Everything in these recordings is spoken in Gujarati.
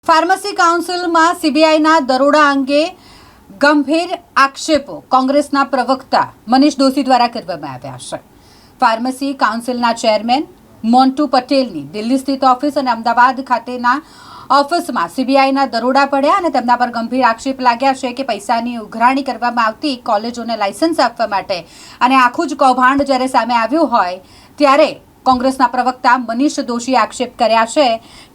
ફાર્મસી કાઉન્સિલમાં સીબીઆઈના દરોડા અંગે ગંભીર આક્ષેપો કોંગ્રેસના પ્રવક્તા મનીષ દોશી દ્વારા કરવામાં આવ્યા છે। ફાર્મસી કાઉન્સિલના ચેરમેન મોન્ટુ પટેલની દિલ્હી સ્થિત ઓફિસ અને અમદાવાદ ખાતેના ઓફિસમાં સીબીઆઈના દરોડા પડ્યા અને તેમના પર ગંભીર આક્ષેપ લાગ્યા છે કે પૈસાની ઉઘરાણી કરવામાં આવતી કોલેજોને લાયસન્સ આપવા માટે અને આખું જ કૌભાંડ જ્યારે સામે આવ્યું હોય ત્યારે કોંગ્રેસના પ્રવક્તા મનીષ દોશીએ આક્ષેપ કર્યા છે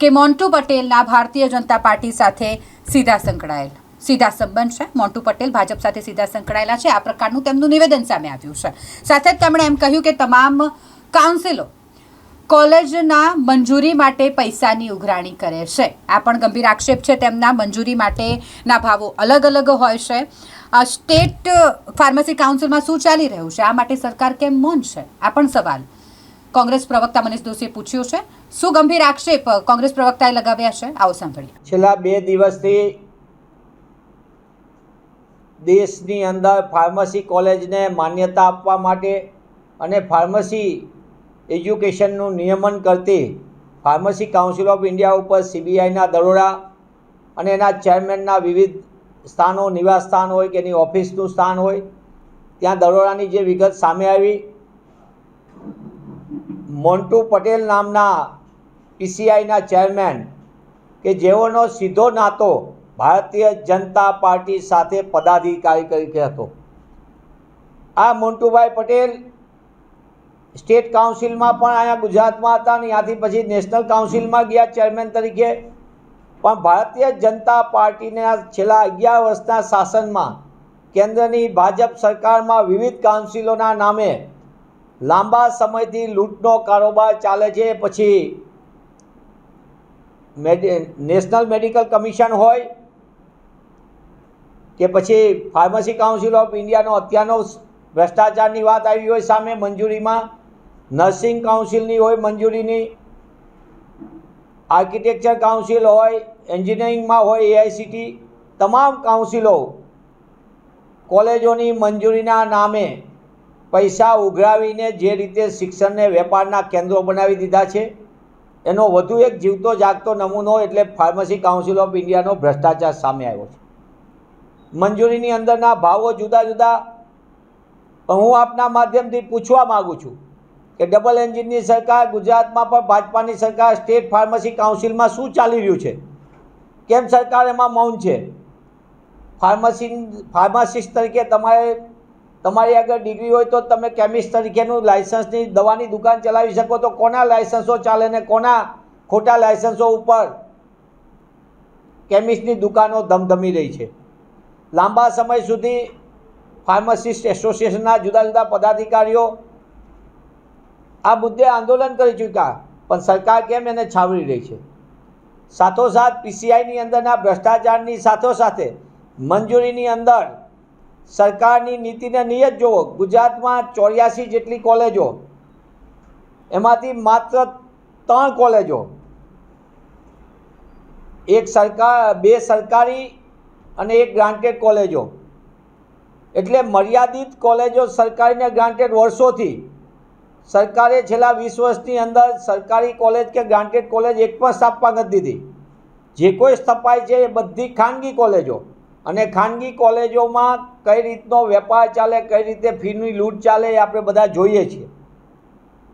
કે મોન્ટુ પટેલના ભારતીય જનતા પાર્ટી સાથે સીધા સંબંધ છે। મોન્ટુ પટેલ ભાજપ સાથે સીધા સંકળાયેલા છે, આ પ્રકારનું તેમનું નિવેદન સામે આવ્યું છે। સાથે જ તેમણે એમ કહ્યું કે તમામ કાઉન્સિલો કોલેજના મંજૂરી માટે પૈસાની ઉઘરાણી કરે છે। આ પણ ગંભીર આક્ષેપ છે તેમના। મંજૂરી માટેના ભાવો અલગ અલગ હોય છે। સ્ટેટ ફાર્મસી કાઉન્સિલમાં શું ચાલી રહ્યું છે, આ માટે સરકાર કેમ મૌન છે, આ પણ સવાલ કોંગ્રેસ પ્રવક્તા મનીષ દોશીએ પૂછ્યું છે। શું ગંભીર આક્ષેપ કોંગ્રેસ પ્રવક્તાએ લગાવ્યા છે, આવો સાંભળીએ। છેલ્લા 2 દિવસથી દેશની અંદર ફાર્મસી કોલેજને માન્યતા આપવા માટે અને ફાર્મસી એજ્યુકેશનનું નિયમન કરતી ફાર્મસી કાઉન્સિલ ઓફ ઇન્ડિયા ઉપર સીબીઆઈના દરોડા અને એના ચેરમેનના વિવિધ સ્થાનો, નિવાસ સ્થાન હોય કે એની ઓફિસનું સ્થાન હોય, ત્યાં દરોડાની જે વિગત સામે આવી, મોન્ટુ પટેલ નામના પીસીઆઈના ચેરમેન કે જેઓનો સીધો નાતો ભારતીય જનતા પાર્ટી સાથે પદાધિકારી તરીકે હતો, આ મોન્ટુભાઈ પટેલ સ્ટેટ કાઉન્સિલમાં પણ અહીંયા ગુજરાતમાં હતા અને ત્યાંથી પછી નેશનલ કાઉન્સિલમાં ગયા ચેરમેન તરીકે। પણ ભારતીય જનતા પાર્ટીના છેલ્લા 11 વર્ષના શાસનમાં કેન્દ્રની ભાજપ સરકારમાં વિવિધ કાઉન્સિલોના નામે લાંબા સમયથી લૂંટનો કારોબાર ચાલે છે। પછી નેશનલ મેડિકલ કમિશન હોય કે પછી ફાર્મસી કાઉન્સિલ ઓફ ઇન્ડિયાનો અત્યારનો ભ્રષ્ટાચારની વાત આવી હોય સામે મંજૂરીમાં, નર્સિંગ કાઉન્સિલની હોય મંજૂરીની, આર્કિટેક્ચર કાઉન્સિલ હોય, એન્જિનિયરિંગમાં હોય એઆઈસીટી, તમામ કાઉન્સિલો કોલેજોની મંજૂરીના નામે પૈસા ઉઘરાવીને જે રીતે શિક્ષણને વેપારના કેન્દ્રો બનાવી દીધા છે, એનો વધુ એક જીવતો જાગતો નમૂનો એટલે ફાર્મસી કાઉન્સિલ ઓફ ઇન્ડિયાનો ભ્રષ્ટાચાર સામે આવ્યો છે। મંજૂરીની અંદરના ભાવો જુદા જુદા। પણ હું આપના માધ્યમથી પૂછવા માગું છું કે ડબલ એન્જિનની સરકાર, ગુજરાતમાં પણ ભાજપાની સરકાર, સ્ટેટ ફાર્મસી કાઉન્સિલમાં શું ચાલી રહ્યું છે, કેમ સરકાર એમાં મૌન છે? ફાર્માસિસ્ટ તરીકે તમારી આગળ ડિગ્રી હોય તો તમે કેમિસ્ટ તરીકેનું લાયસન્સની દવાની દુકાન ચલાવી શકો, તો કોના લાયસન્સો ચાલે ને કોના ખોટા લાયસન્સો ઉપર કેમિસ્ટની દુકાનો ધમધમી રહી છે? લાંબા સમય સુધી ફાર્માસિસ્ટ એસોસિએશનના જુદા જુદા પદાધિકારીઓ આ મુદ્દે આંદોલન કરી ચૂક્યા, પણ સરકાર કેમ એને છાવરી રહી છે? સાથોસાથ પીસીઆઈની અંદરના ભ્રષ્ટાચારની સાથોસાથે મંજૂરીની અંદર સરકારની નીતિને નિયત જુઓ। ગુજરાતમાં 84 જેટલી કોલેજો, એમાંથી માત્ર 3 કોલેજો, 2 સરકારી અને 1 ગ્રાન્ટેડ કોલેજો, એટલે મર્યાદિત કોલેજો સરકારી ને ગ્રાન્ટેડ વર્ષોથી। સરકારે છેલ્લા 20 વર્ષની અંદર સરકારી કોલેજ કે ગ્રાન્ટેડ કોલેજ એક પણ સ્થાપવા નથી દીધી। જે કોઈ સ્થપાય છે એ બધી ખાનગી કોલેજો, અને ખાનગી કોલેજોમાં કઈ રીતનો વેપાર ચાલે, કઈ રીતે ફીની લૂંટ ચાલે એ આપણે બધા જોઈએ છીએ।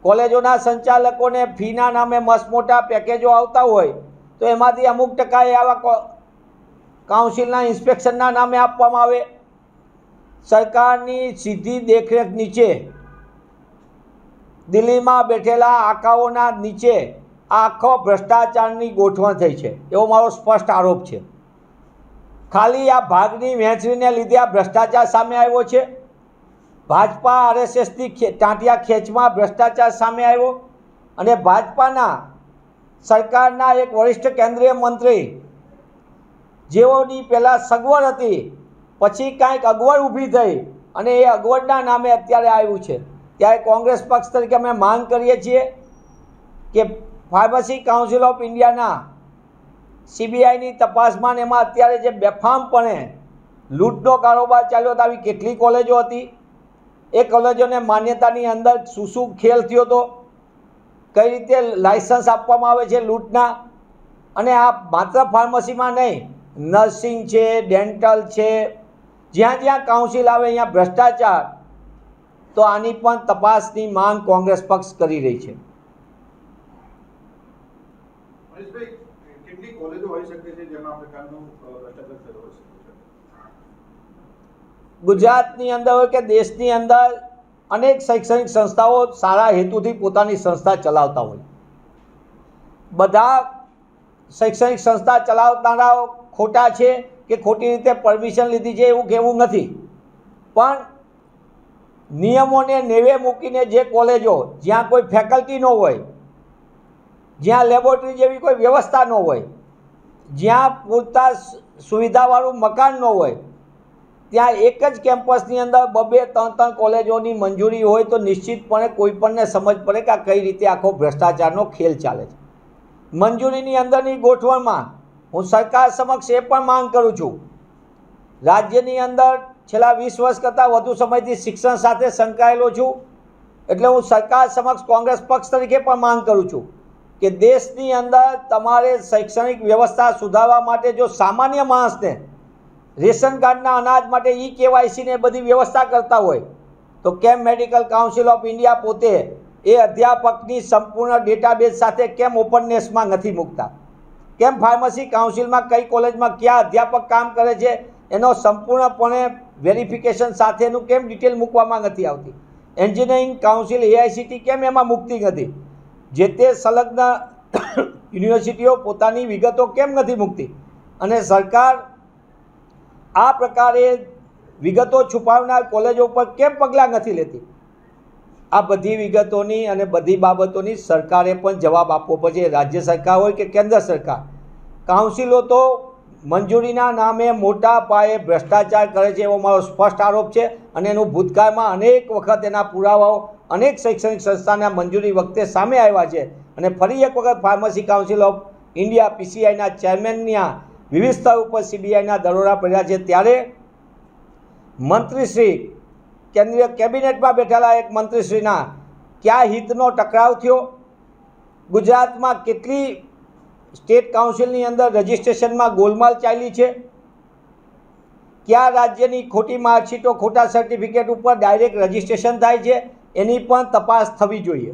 કોલેજોના સંચાલકોને ફીના નામે મસ્ત મોટા પેકેજો આવતા હોય તો એમાંથી અમુક ટકા એ આવા કાઉન્સિલના ઇન્સ્પેક્શનના નામે આપવામાં આવે। સરકારની સીધી દેખરેખ નીચે દિલ્હીમાં બેઠેલા આકાઓના નીચે આખો ભ્રષ્ટાચારની ગોઠવણ થઈ છે, એવો મારો સ્પષ્ટ આરોપ છે। ખાલી આ ભાગની વહેંચણીને લીધે આ ભ્રષ્ટાચાર સામે આવ્યો છે। ભાજપા આરએસએસની ટાંટિયા ખેંચમાં ભ્રષ્ટાચાર સામે આવ્યો, અને ભાજપાના સરકારના એક વરિષ્ઠ કેન્દ્રીય મંત્રી જેઓની પહેલાં સગવડ હતી, પછી કાંઈક અગવડ ઊભી થઈ અને એ અગવડના નામે અત્યારે આવ્યું છે। ત્યારે કોંગ્રેસ પક્ષ તરીકે અમે માંગ કરીએ છીએ કે ફાર્મસી કાઉન્સિલ ઓફ ઇન્ડિયાના સીબીઆઈની તપાસમાં એમાં અત્યારે જે બેફામપણે લૂંટનો કારોબાર ચાલ્યો હતો, આવી કેટલી કોલેજો હતી, એ કોલેજોને માન્યતાની અંદર શું ખેલ થયો હતો, કઈ રીતે લાયસન્સ આપવામાં આવે છે લૂંટના, અને આ માત્ર ફાર્મસીમાં નહીં, નર્સિંગ છે, ડેન્ટલ છે, જ્યાં જ્યાં કાઉન્સિલ આવે અહીંયા ભ્રષ્ટાચાર, તો આની પણ તપાસની માંગ કોંગ્રેસ પક્ષ કરી રહી છે. મનીષભાઈ, કેટલી કોલેજો હોઈ શકે છે જેમાં આ પ્રકારનું ભ્રષ્ટાચાર થયો હશે? ગુજરાતની અંદર હોય કે દેશની અંદર અનેક શૈક્ષણિક સંસ્થાઓ સારા હેતુથી પોતાની સંસ્થા ચલાવતા હોય. બધા શૈક્ષણિક સંસ્થા ચલાવનારાઓ ખોટા છે કે ખોટી રીતે પરમિશન લીધી છે એવું કહેવું નથી, પણ નિયમોને નેવે મૂકીને જે કોલેજો જ્યાં કોઈ ફેકલ્ટી ન હોય, જ્યાં લેબોરેટરી જેવી કોઈ વ્યવસ્થા ન હોય, જ્યાં પૂરતા સુવિધાવાળું મકાન ન હોય, ત્યાં એક જ કેમ્પસની અંદર 2-3 કોલેજોની મંજૂરી હોય તો નિશ્ચિતપણે કોઈપણને સમજ પડે કે આ કઈ રીતે આખો ભ્રષ્ટાચારનો ખેલ ચાલે છે. મંજૂરીની અંદરની ગોઠવણમાં હું સરકાર સમક્ષ એ પણ માંગ કરું છું, રાજ્યની અંદર છેલ્લા 20 વર્ષ કરતાં વધુ સમયથી શિક્ષણ સાથે સંકળાયેલો છું, એટલે હું સરકાર સમક્ષ કોંગ્રેસ પક્ષ તરીકે પણ માંગ કરું છું કે દેશની અંદર તમારે શૈક્ષણિક વ્યવસ્થા સુધારવા માટે જો સામાન્ય માણસને રેશન કાર્ડના અનાજ માટે KYC ને બધી વ્યવસ્થા કરતા હોય તો કેમ મેડિકલ કાઉન્સિલ ઓફ ઇન્ડિયા પોતે એ અધ્યાપકની સંપૂર્ણ ડેટાબેઝ સાથે કેમ ઓપનનેસમાં નથી મૂકતા? કેમ ફાર્મસી કાઉન્સિલમાં કઈ કોલેજમાં કયા અધ્યાપક કામ કરે છે એનો સંપૂર્ણપણે વેરિફિકેશન સાથેનું કેમ ડિટેલ મૂકવામાં નથી આવતી? એન્જિનિયરિંગ કાઉન્સિલ AICTE કેમ એમાં મૂકતી નથી? જે તે સંલગ્ન યુનિવર્સિટીઓ પોતાની વિગતો કેમ નથી મૂકતી? અને સરકાર આ પ્રકારે વિગતો છુપાવનાર કોલેજો પર કેમ પગલાં નથી લેતી? આ બધી વિગતોની અને બધી બાબતોની સરકારે પણ જવાબ આપવો પડશે. રાજ્ય સરકાર હોય કે કેન્દ્ર સરકાર, કાઉન્સિલો તો મંજૂરીના નામે મોટા પાયે ભ્રષ્ટાચાર કરે છે એવો મારો સ્પષ્ટ આરોપ છે, અને એનું ભૂતકાળમાં અનેક વખત એના પુરાવાઓ અનેક શૈક્ષણિક સંસ્થાના મંજૂરી વખતે સામે આવ્યા છે. અને ફરી એક વખત ફાર્મસી કાઉન્સિલ ઓફ ઇન્ડિયા PCIના ચેરમેનના વિવિધ સ્તર ઉપર CBIના દરોડા પડ્યા છે, ત્યારે મંત્રીશ્રી કેન્દ્રીય કેબિનેટમાં બેઠેલા એક મંત્રીશ્રીના કયા હિતનો ટકરાવ થયો? ગુજરાતમાં કેટલી સ્ટેટ કાઉન્સિલની અંદર રજિસ્ટ્રેશનમાં ગોલમાલ ચાલી છે? કયા રાજ્યની ખોટી માર્કશીટો, ખોટા સર્ટિફિકેટ ઉપર ડાયરેક્ટ રજિસ્ટ્રેશન થાય છે? એની પણ તપાસ થવી જોઈએ.